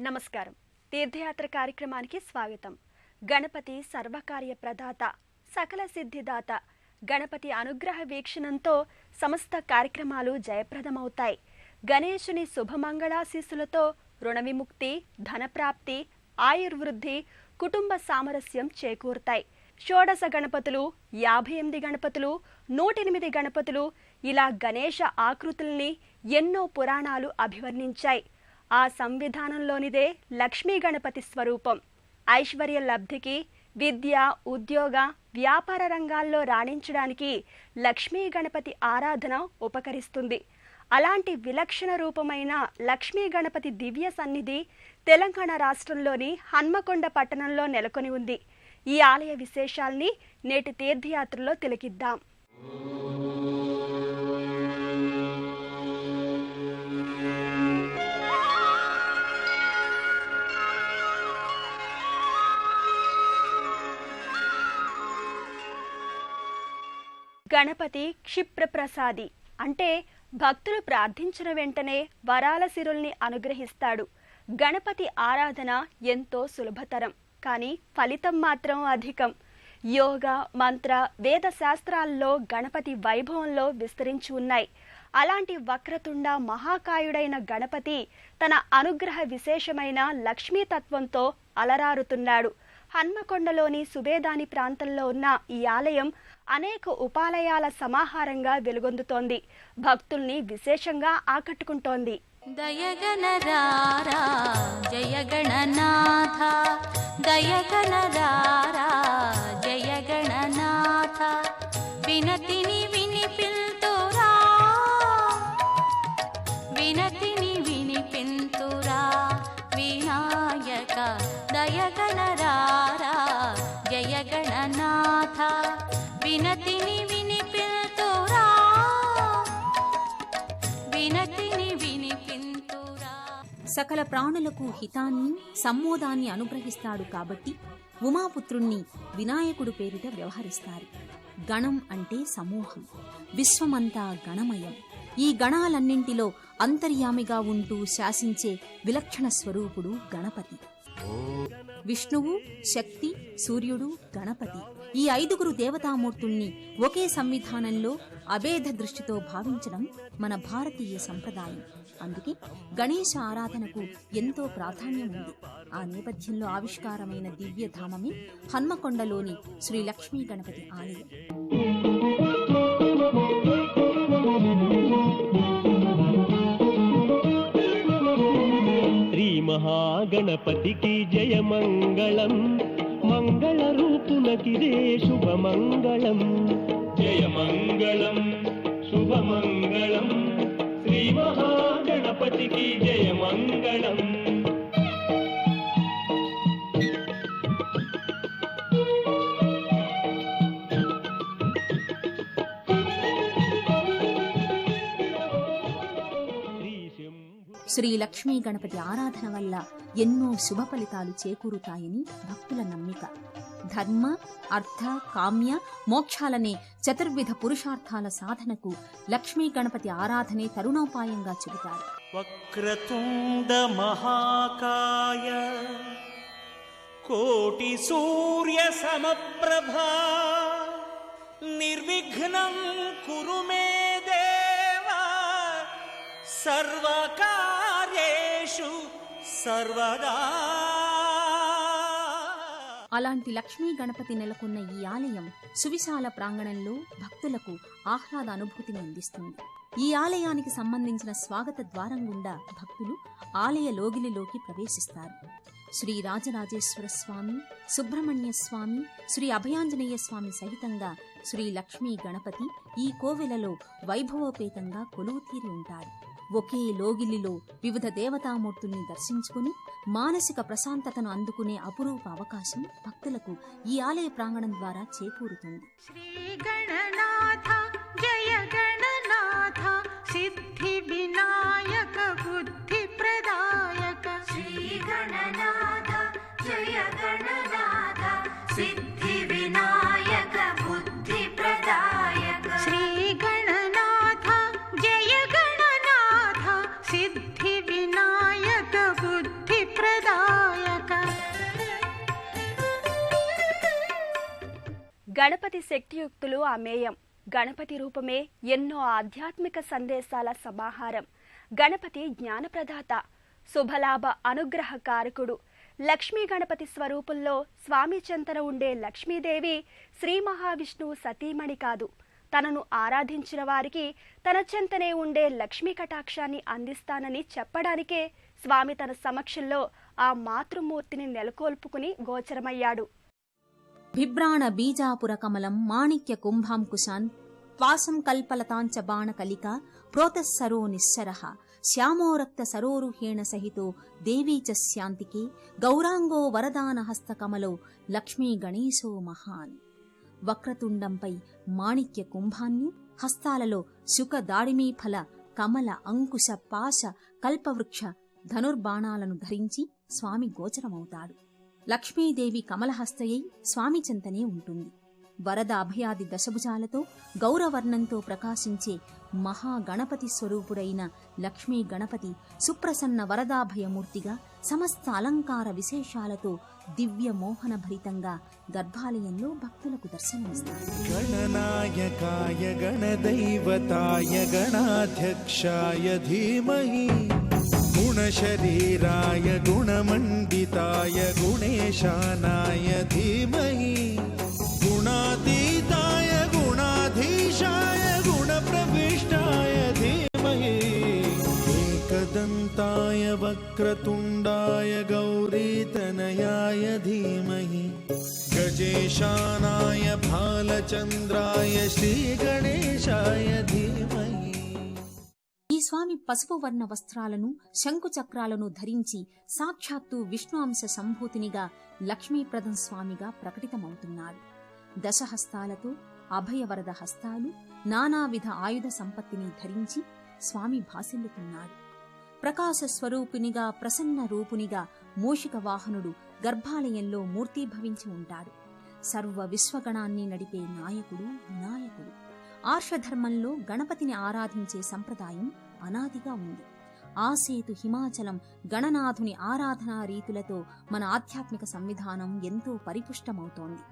నమస్కారం. తీర్థయాత్ర కార్యక్రమానికి స్వాగతం. గణపతి సర్వకార్య ప్రదాత, సకల సిద్ధిదాత. గణపతి అనుగ్రహ వీక్షణంతో సమస్త కార్యక్రమాలు జయప్రదమవుతాయి. గణేశుని శుభమంగళాశీస్సులతో రుణ విముక్తి, ధనప్రాప్తి, ఆయుర్వృద్ధి, కుటుంబ సామరస్యం చేకూరుతాయి. షోడశ గణపతులు, 58 గణపతులు, 108 గణపతులు, ఇలా గణేశ ఆకృతుల్ని ఎన్నో పురాణాలు అభివర్ణించాయి. ఆ సంవిధానంలోనిదే లక్ష్మీ గణపతి స్వరూపం. ఐశ్వర్య లబ్ధికి, విద్య, ఉద్యోగ, వ్యాపార రంగాల్లో రాణించడానికి లక్ష్మీ గణపతి ఆరాధన ఉపకరిస్తుంది. అలాంటి విలక్షణ రూపమైన లక్ష్మీ గణపతి దివ్య సన్నిధి తెలంగాణ రాష్ట్రంలోని హన్మకొండ పట్టణంలో నెలకొని ఉంది. ఈ ఆలయ విశేషాల్ని నేటి తీర్థయాత్రలో తిలకిద్దాం. గణపతి క్షిప్రప్రసాది అంటే భక్తులు ప్రార్థించిన వెంటనే వరాల సిరుల్ని అనుగ్రహిస్తాడు. గణపతి ఆరాధన ఎంతో సులభతరం, కానీ ఫలితం మాత్రం అధికం. యోగ, మంత్ర, వేద శాస్త్రాల్లో గణపతి వైభవంలో విస్తరించి ఉన్నాయి. అలాంటి వక్రతుండ మహాకాయుడైన గణపతి తన అనుగ్రహ విశేషమైన లక్ష్మీతత్వంతో అలరారుతున్నాడు. హన్మకొండలోని సుబేదాని ప్రాంతంలో ఉన్న ఈ ఆలయం అనేక ఉపాలయాల సమాహారంగా వెలుగొందుతోంది. భక్తుల్ని విశేషంగా ఆకట్టుకుంటోంది. దయగణరారా జయగణనాథ, దయగణరారా జయగణనాథ, వినతిని వినిపింతురా, వినతిని వినిపింతురా వినాయక, దయగణరారా జయగణనాథ, వినతిని వినిపింతురా, వినతిని వినిపింతురా. సకల ప్రాణులకు హితాన్ని, సమ్మోదాన్ని అనుగ్రహిస్తాడు కాబట్టి ఉమాపుత్రుణ్ణి వినాయకుడు పేరిట వ్యవహరిస్తారు. గణం అంటే సమూహం, విశ్వమంతా గణమయం. ఈ గణాలన్నింటిలో అంతర్యామిగా ఉంటూ శాసించే విలక్షణ స్వరూపుడు గణపతి. విష్ణువు, శక్తి, సూర్యుడు, గణపతి, ఈ 5 దేవతామూర్తుల్ని ఒకే సంవిధానంలో అభేద దృష్టితో భావించడం మన భారతీయ సంప్రదాయం. అందుకే గణేశ ఆరాధనకు ఎంతో ప్రాధాన్యం ఉంది. ఆ నేపథ్యంలో ఆవిష్కారమైన దివ్యధామమే హన్మకొండలోని శ్రీ లక్ష్మీ గణపతి ఆలయం. మహాగణపతికి జయ మంగళం, మంగళ రూపునకిదే శుభమంగళం. జయ మంగళం శుభమంగళం, శ్రీ మహాగణపతికి జయ మంగళం. శ్రీ లక్ష్మీ గణపతి ఆరాధన వల్ల ఎన్నో శుభ ఫలితాలు చేకూరుతాయని భక్తుల నమ్మిక. ధర్మ, అర్థ, కామ్య, మోక్షాలనే చతుర్విధ పురుషార్థాల సాధనకు లక్ష్మీ గణపతి ఆరాధనే తరుణోపాయంగా చెబుతారు. వక్రతుండ మహాకాయ, కోటి సూర్య సమప్రభా, నిర్విఘ్నం కురు మే దేవా, సర్వకార్యేషు సర్వదా. అలాంటి లక్ష్మీ గణపతి నెలకొన్న ఈ ఆలయం సువిశాల ప్రాంగణంలో భక్తులకు ఆహ్లాద అనుభూతిని అందిస్తుంది. ఈ ఆలయానికి సంబంధించిన స్వాగత ద్వారం గుండా భక్తులు ఆలయ లోగిలిలోకి ప్రవేశిస్తారు. శ్రీ రాజరాజేశ్వర స్వామి, సుబ్రహ్మణ్య స్వామి, శ్రీ అభయాంజనేయ స్వామి సహితంగా శ్రీ లక్ష్మీ గణపతి ఈ కోవెలలో వైభవోపేతంగా కొలువుతీరి ఉంటారు. ఒకే లోగిలిలో వివిధ దేవతామూర్తుల్ని దర్శించుకుని మానసిక ప్రశాంతతను అందుకునే అపురూప అవకాశం భక్తులకు ఈ ఆలయ ప్రాంగణం ద్వారా చేకూరుతుంది. శ్రీ గణనాథ జయ గణనాథ, సిద్ధి వినాయక బుద్ధి ప్రదాయక. శ్రీ గణనాథ జయ గణనాథ, సిద్ధి వినాయక బుద్ధి ప్రదాయక. శ్రీ గణనాథ జయ గణనాథ, సిద్ధి వినాయక బుద్ధి ప్రదాయక. గణపతి శక్తియుక్తులు అమేయం. గణపతి రూపమే ఎన్నో ఆధ్యాత్మిక సందేశాల సమాహారం. గణపతి జ్ఞానప్రదాత, శుభలాభ అనుగ్రహ కారకుడు. లక్ష్మీ గణపతి స్వరూపంలో స్వామి చెంతన ఉండే లక్ష్మీదేవి శ్రీ మహావిష్ణువు సతీమణి కాదు. తనను ఆరాధించిన వారికి తన చెంతనే ఉండే లక్ష్మీ కటాక్షాన్ని అందిస్తానని చెప్పడానికే స్వామి తన సమక్షంలో ఆ మాతృమూర్తిని నెలకొల్పుకుని గోచరమయ్యాడు. బిభ్రాణ బీజాపుర కమలం మాణిక్య కుంభాంకుశాన్ త్వాసం కల్పలతాంచ బాణకలిక ప్రోతస్సరో నిశ్చరః శ్యామో రక్త సరోరుహేణ సహితో దేవీ చ శాంతికే గౌరాంగో వరదాన హస్తకమలో లక్ష్మీ గణేశో మహాన్. వక్రతుండంపై మాణిక్య కుంభాన్ని, హస్తాలలో శుక దాడిమీ ఫల కమల అంకుశ పాశ కల్పవృక్ష ధనుర్బాణాలను ధరించి స్వామి గోచరమవుతాడు. లక్ష్మీదేవి కమలహస్తయై స్వామి చెంతనే ఉంటుంది. వరద అభయాది దశభుజాలతో గౌరవర్ణంతో ప్రకాశించే మహాగణపతి స్వరూపుడైన లక్ష్మీ గణపతి సుప్రసన్న వరదాభయమూర్తిగా సమస్త అలంకార విశేషాలతో దివ్య మోహన భరితంగా గర్భాలయంలో భక్తులకు దర్శనమిస్తారు. గణనాయకాయ గణదైవతాయ గణాధ్యక్షాయ ధీమహి గుణశరీరాయ గుణమండితాయ గుణేశానాయ ధీమహి గుణాతీతాయ గుణాధీశాయ గుణప్రవిష్టాయ ధీమహి ఏకదంతాయ వక్రతుండాయ గౌరీతనయాయ ధీమహి గజేశానాయ భాలచంద్రాయ శ్రీగణేశాయ ధీమహి. ఈ స్వామి పసుపు వర్ణ వస్త్రాలను శంకుచక్రాలను ధరించి సాక్షాత్తు విష్ణు అంశ సంభూతినిగా లక్ష్మీప్రదం స్వామిగా ప్రకటితమవుతున్నాడు. దశహస్తాలతో అభయవరద హస్తాలు, నానావిధ ఆయుధ సంపత్తిని ధరించి స్వామి భాసిల్లుతున్నాడు. ప్రకాశ స్వరూపునిగా ప్రసన్న రూపునిగా మూషిక వాహనుడు గర్భాలయంలో మూర్తీభవించి ఉంటాడు. సర్వ విశ్వగణాన్ని నడిపే నాయకుడు వినాయకుడు. ఆర్షధర్మంలో గణపతిని ఆరాధించే సంప్రదాయం అనాదిగా ఉంది. ఆసేతు హిమాచలం గణనాథుని ఆరాధనా రీతులతో మన ఆధ్యాత్మిక సంవిధానం ఎంతో పరిపుష్టమవుతోంది.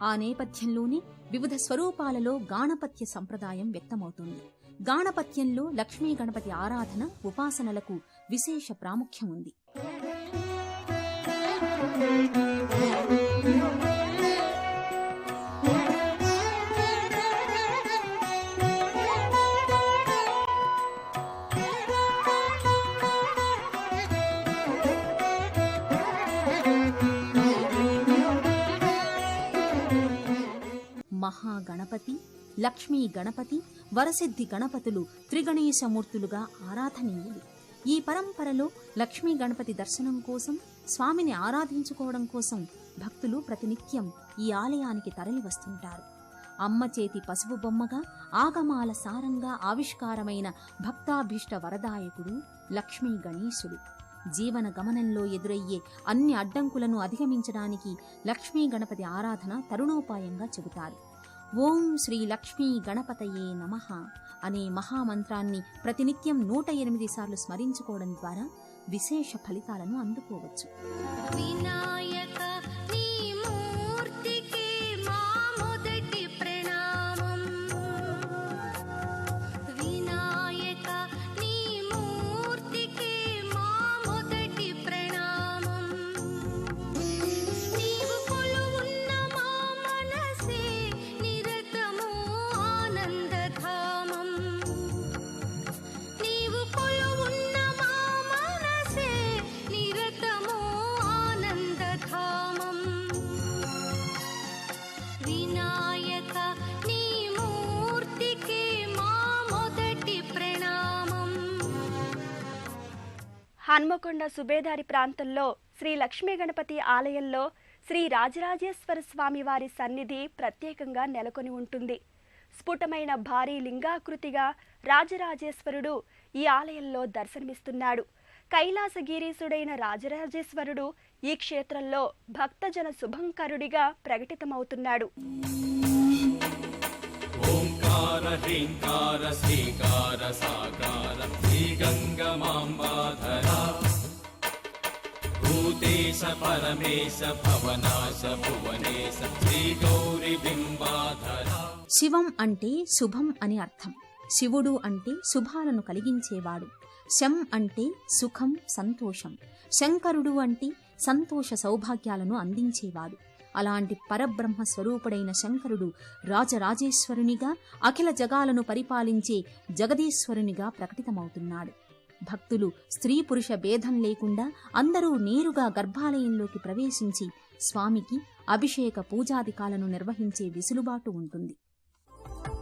ఆ నేపథ్యంలోనే వివిధ స్వరూపాలలో గాణపత్య సంప్రదాయం వ్యక్తమవుతుంది. గాణపత్యంలో లక్ష్మీ గణపతి ఆరాధన ఉపాసనలకు విశేష ప్రాముఖ్యం ఉంది. మహాగణపతి, లక్ష్మీ గణపతి, వరసిద్ధి గణపతులు త్రిగణేశమూర్తులుగా ఆరాధనీయులు. ఈ పరంపరలో లక్ష్మీ గణపతి దర్శనం కోసం, స్వామిని ఆరాధించుకోవడం కోసం భక్తులు ప్రతినిత్యం ఈ ఆలయానికి తరలివస్తుంటారు. అమ్మ చేతి పసుపు బొమ్మగా ఆగమాల సారంగా ఆవిష్కారమైన భక్తాభీష్ట వరదాయకుడు లక్ష్మీ గణేశుడు. జీవన గమనంలో ఎదురయ్యే అన్ని అడ్డంకులను అధిగమించడానికి లక్ష్మీ గణపతి ఆరాధన తరుణోపాయంగా చెబుతారు. ఓం శ్రీ లక్ష్మీ గణపతయే నమః అనే మహామంత్రాన్ని ప్రతినిత్యం 108 సార్లు స్మరించుకోవడం ద్వారా విశేష ఫలితాలను అందుకోవచ్చు. వినాయక నీ మూర్తికి మా మొదటి ప్రణామం. వినాయక నీ మూర్తికి మా మొదటి ప్రణామం. నీవు కొలువున్న మా మనసే నిరతము ఆనందధామం. నీవు కొలువున్న మా మనసే నిరతము ఆనందధామం. వినాయక నీ మూర్తికి మా మొదటి ప్రణామం. హన్మకొండ సుబేదారి ప్రాంతంలో శ్రీ లక్ష్మీ గణపతి ఆలయంలో శ్రీ రాజరాజేశ్వర స్వామి వారి సన్నిధి ప్రత్యేకంగా నెలకొని ఉంటుంది. స్ఫుటమైన భారీ లింగాకృతిగా రాజరాజేశ్వరుడు ఈ ఆలయంలో దర్శనమిస్తున్నాడు. కైలాసగిరీసుడైన రాజరాజేశ్వరుడు ఈ క్షేత్రంలో భక్తజన శుభంకరుడిగా ప్రకటితమవుతున్నాడు. ఓంకార హ్రీంకార శ్రీకార సాకార శ్రీగంగమాంబాధర భూతేశ परमेश भवनाश भुवनेश श्रीगौरी बिम्बाधरा శివం అంటే శుభం అని అర్థం. శివుడు అంటే శుభాలను కలిగించేవాడు. శం అంటే సుఖం, సంతోషం. శంకరుడు అంటే సంతోష సౌభాగ్యాలను అందించేవాడు. అలాంటి పరబ్రహ్మ స్వరూపుడైన శంకరుడు రాజరాజేశ్వరునిగా, అఖిల జగాలను పరిపాలించే జగదీశ్వరునిగా ప్రకటితమవుతున్నాడు. భక్తులు స్త్రీ పురుష భేదం లేకుండా అందరూ నేరుగా గర్భాలయంలోకి ప్రవేశించి స్వామికి అభిషేక పూజాదికాలను నిర్వహించే వెసులుబాటు ఉంటుంది.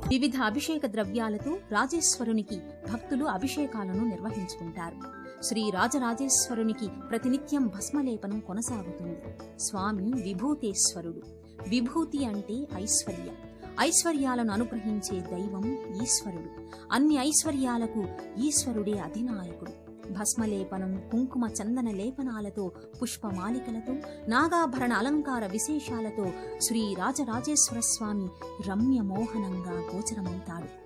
వివిధ అభిషేక ద్రవ్యాలతో రాజేశ్వరునికి భక్తులు అభిషేకాలను నిర్వహించుకుంటారు. శ్రీ రాజరాజేశ్వరునికి ప్రతినిత్యం భస్మలేపనం కొనసాగుతుంది. స్వామి విభూతేశ్వరుడు. విభూతి అంటే ఐశ్వర్యం. ఐశ్వర్యాలను అనుగ్రహించే దైవం ఈశ్వరుడు. అన్ని ఐశ్వర్యాలకు ఈశ్వరుడే అధినాయకుడు. భస్మలేపనం, కుంకుమ చందన లేపనాలతో, పుష్పమాలికలతో, నాగాభరణ అలంకార విశేషాలతో శ్రీ రాజరాజేశ్వర స్వామి రమ్యమోహనంగా గోచరమవుతాడు.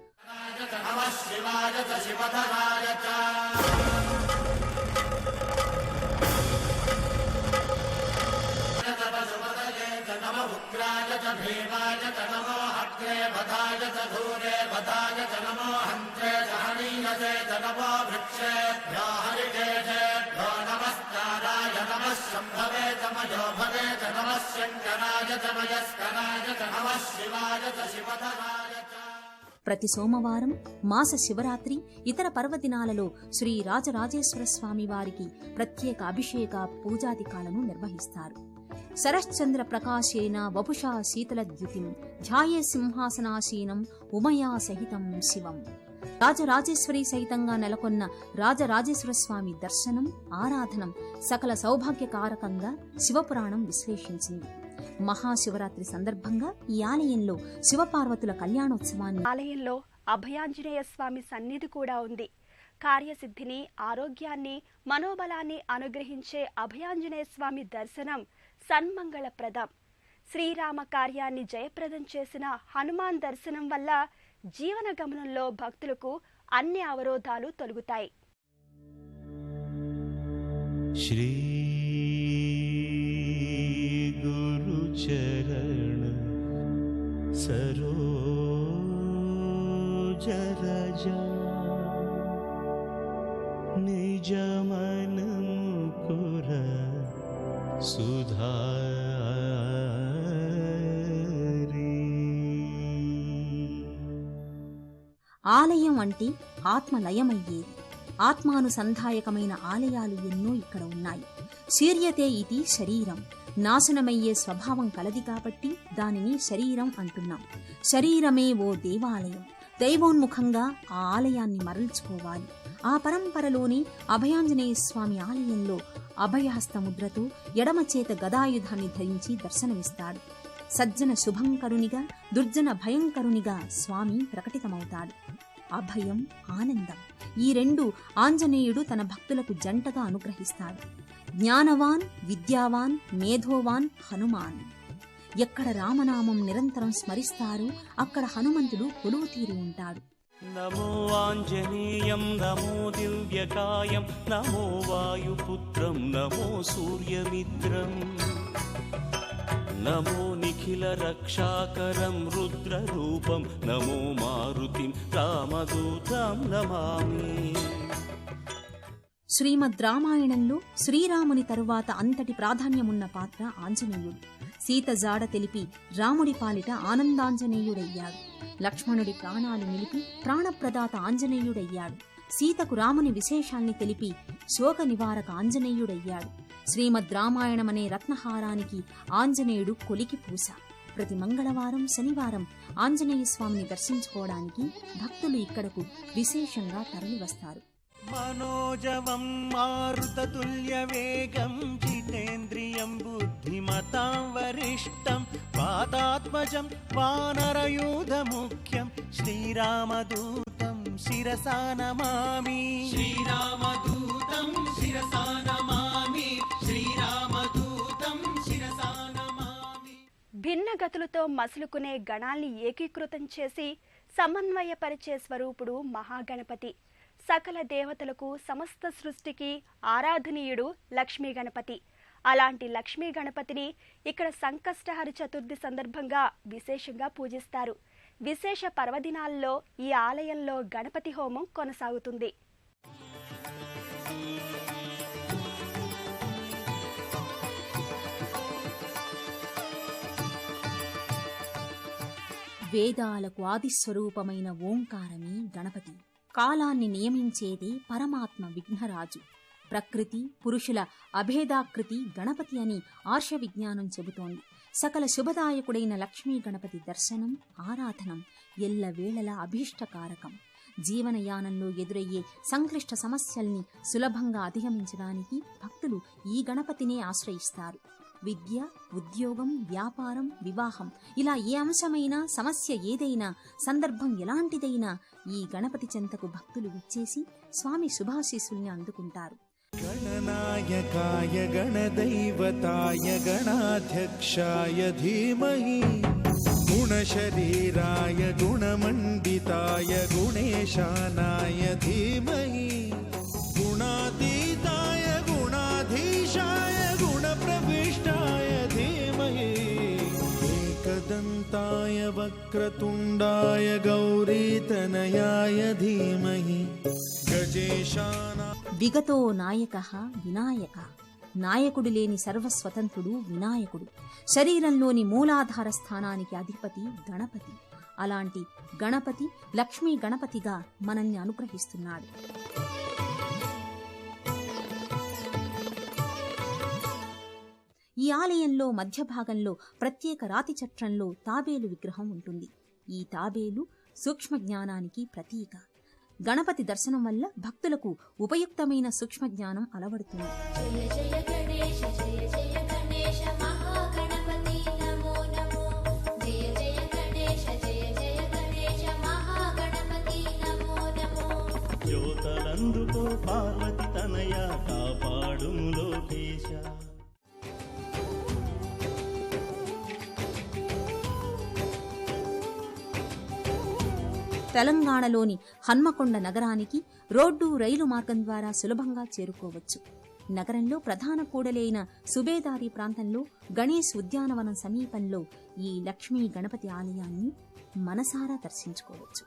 ప్రతి సోమవారం, మాస శివరాత్రి, ఇతర పర్వదినాలలో శ్రీ రాజరాజేశ్వర స్వామి వారికి ప్రత్యేక అభిషేక పూజాదికాలను నిర్వహిస్తారు. శరశ్చంద్ర ప్రకాశేన వపుషా శీతలద్యుతిం ధ్యాయే సింహాసనాసీనం ఉమయా సహితం శివం. రాజరాజేశ్వరి సహితంగా నెలకొన్న రాజరాజేశ్వర స్వామి దర్శనం, ఆరాధనం సకల సౌభాగ్యకారకంగా శివపురాణం విశ్లేషించింది. మహాశివరాత్రి సందర్భంగా ఈ ఆలయంలో శివపార్వతుల కళ్యాణోత్సవాన్ని ఆలయంలో అభయాంజనేయ స్వామి సన్నిధి కూడా ఉంది. కార్యసిద్ధిని, ఆరోగ్యాన్ని, మనోబలాన్ని అనుగ్రహించే అభయాంజనేయ స్వామి దర్శనం సన్మంగళప్రదం. శ్రీరామ కార్యాన్ని జయప్రదం చేసిన హనుమాన్ దర్శనం వల్ల జీవన గమనంలో భక్తులకు అన్ని అవరోధాలు తొలగుతాయి. శ్రీ గురు చరణ సరోజ రజా నిజ మనముకుర సుధారి. ఆలయం అంటే ఆత్మలయమయ్యేది. ఆత్మానుసంధాయకమైన ఆలయాలు ఎన్నో ఇక్కడ ఉన్నాయి. శీర్యతే ఇది శరీరం. నాశనమయ్యే స్వభావం కలది కాబట్టి దానిని శరీరం అంటున్నాం. శరీరమే ఓ దేవాలయం. దైవోన్ముఖంగా ఆ ఆలయాన్ని మరల్చుకోవాలి. ఆ పరంపరలోని అభయాంజనేయ స్వామి ఆలయంలో అభయహస్తముద్రతో ఎడమ చేత గదాయుధాన్ని ధరించి దర్శనమిస్తాడు. సజ్జన శుభంకరునిగా, దుర్జన భయంకరునిగా స్వామి ప్రకటితమవుతాడు. అభయం, ఆనందం ఈ రెండు ఆంజనేయుడు తన భక్తులకు జంటగా అనుగ్రహిస్తాడు. జ్ఞానవాన్, విద్యావాన్, మేధోవాన్ హనుమాన్. ఎక్కడ రామనామం నిరంతరం స్మరిస్తారో అక్కడ హనుమంతుడు కొలువు తీరి ఉంటాడు. నమో ఆంజనేయం, నమో దివ్యకాయం, నమో వాయుపుత్రం, నమో సూర్యమిత్రం, నమో నిఖిల రక్షాకరం రుద్రరూపం, నమో మారుతిం రామదూతం నమామి. శ్రీమద్ రామాయణంలో శ్రీరాముని తరువాత అంతటి ప్రాధాన్యమున్న పాత్ర ఆంజనేయుడు. సీత జాడ తెలిపి రాముడి పాలిట ఆనందాంజనేయుడయ్యాడు. లక్ష్మణుడి ప్రాణాలు నిలిపి ప్రాణప్రదాత ఆంజనేయుడయ్యాడు. సీతకు రాముని విశేషాల్ని తెలిపి శోక నివారక ఆంజనేయుడయ్యాడు. శ్రీమద్ రామాయణమనే రత్నహారానికి ఆంజనేయుడు కొలికి పూస. ప్రతి మంగళవారం, శనివారం ఆంజనేయ స్వామిని దర్శించుకోవడానికి భక్తులు ఇక్కడకు విశేషంగా తరలివస్తారు. మనోజవం మారుతతుల్య వేగం జితేంద్రియం బుద్ధిమతాం వరిష్టం వాతాత్మజం వానరయూధ ముఖ్యం శ్రీరామదూతం శిరసా నమామి. శ్రీరామదూతం శిరసా నమామి. శ్రీరామదూతం శిరసా నమామి. భిన్న గతులతో మసులుకునే గణాల్ని ఏకీకృతం చేసి సమన్వయపరిచే స్వరూపుడు మహాగణపతి. సకల దేవతలకు, సమస్త సృష్టికి ఆరాధనీయుడు లక్ష్మీ గణపతి. అలాంటి లక్ష్మీ గణపతిని ఇక్కడ సంకష్టహర చతుర్థి సందర్భంగా విశేషంగా పూజిస్తారు. విశేష పర్వదినాల్లో ఈ ఆలయంలో గణపతి హోమం కొనసాగుతుంది. వేదాలకు ఆదిస్వరూపమైన ఓంకారమే గణపతి. కాలాన్ని నియమించేదే పరమాత్మ విఘ్నరాజు. ప్రకృతి పురుషుల అభేదాకృతి గణపతి అని ఆర్ష విజ్ఞానం చెబుతోంది. సకల శుభదాయకుడైన లక్ష్మీ గణపతి దర్శనం ఆరాధనం ఎల్లవేళలా అభీష్టకారకం. జీవనయానంలో ఎదురయ్యే సంక్లిష్ట సమస్యల్ని సులభంగా అధిగమించడానికి భక్తులు ఈ గణపతినే ఆశ్రయిస్తారు. విద్య, ఉద్యోగం, వ్యాపారం, వివాహం ఇలా ఏ అంశమైనా, సమస్య ఏదైనా, సందర్భం ఎలాంటిదైనా ఈ గణపతి చెంతకు భక్తులు విచ్చేసి స్వామి శుభాశీస్సుల్ని అందుకుంటారు. గణనాయకాయ గణదైవతాయ గణాధ్యక్షాయ ధీమహి గుణశరీరాయ గుణమండితాయ గుణేశానాయ ధీమహి గుణాతీతాయ గుణాధీశాయ గుణప్రవిష్టాయ ధీమహి ఏకదంతాయ వక్రతుండాయ గౌరీతనయాయ ధీమహి గజేశానా. విగతో నాయకః వినాయక. నాయకుడు లేని సర్వస్వతంత్రుడు వినాయకుడు. శరీరంలోని మూలాధార స్థానానికి అధిపతి గణపతి. అలాంటి గణపతి లక్ష్మీ గణపతిగా మనల్ని అనుగ్రహిస్తున్నాడు. ఈ ఆలయంలో మధ్య భాగంలో ప్రత్యేక రాతి చట్రంలో తాబేలు విగ్రహం ఉంటుంది. ఈ తాబేలు సూక్ష్మ జ్ఞానానికి ప్రతీక. గణపతి దర్శనం వల్ల భక్తులకు ఉపయుక్తమైన సూక్ష్మ జ్ఞానం అలవడుతుంది. జయ జయ గణేశ జయ జయ గణేశ మహాగణపతి నమో నమో. జయ జయ గణేశ జయ జయ గణేశ మహాగణపతి నమో నమో. జ్యోతలందుకో పార్వతి తనయ కాపాడుము లోకేశ. తెలంగాణలోని హన్మకొండ నగరానికి రోడ్డు, రైలు మార్గం ద్వారా సులభంగా చేరుకోవచ్చు. నగరంలో ప్రధాన కూడలైన సుబేదారి ప్రాంతంలో గణేష్ ఉద్యానవనం సమీపంలో ఈ లక్ష్మీ గణపతి ఆలయాన్ని మనసారా దర్శించుకోవచ్చు.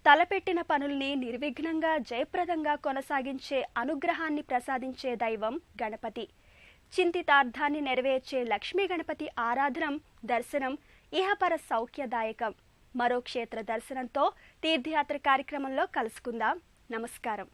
తలపెట్టిన పనుల్ని నిర్విఘ్నంగా జయప్రదంగా కొనసాగించే అనుగ్రహాన్ని ప్రసాదించే దైవం గణపతి. చింతితార్థాన్ని నెరవేర్చే లక్ష్మీ గణపతి ఆరాధనం, దర్శనం ఇహపర సౌఖ్యదాయకం. మరో క్షేత్ర దర్శనంతో తీర్థయాత్ర కార్యక్రమంలో కలుసుకుందాం. నమస్కారం.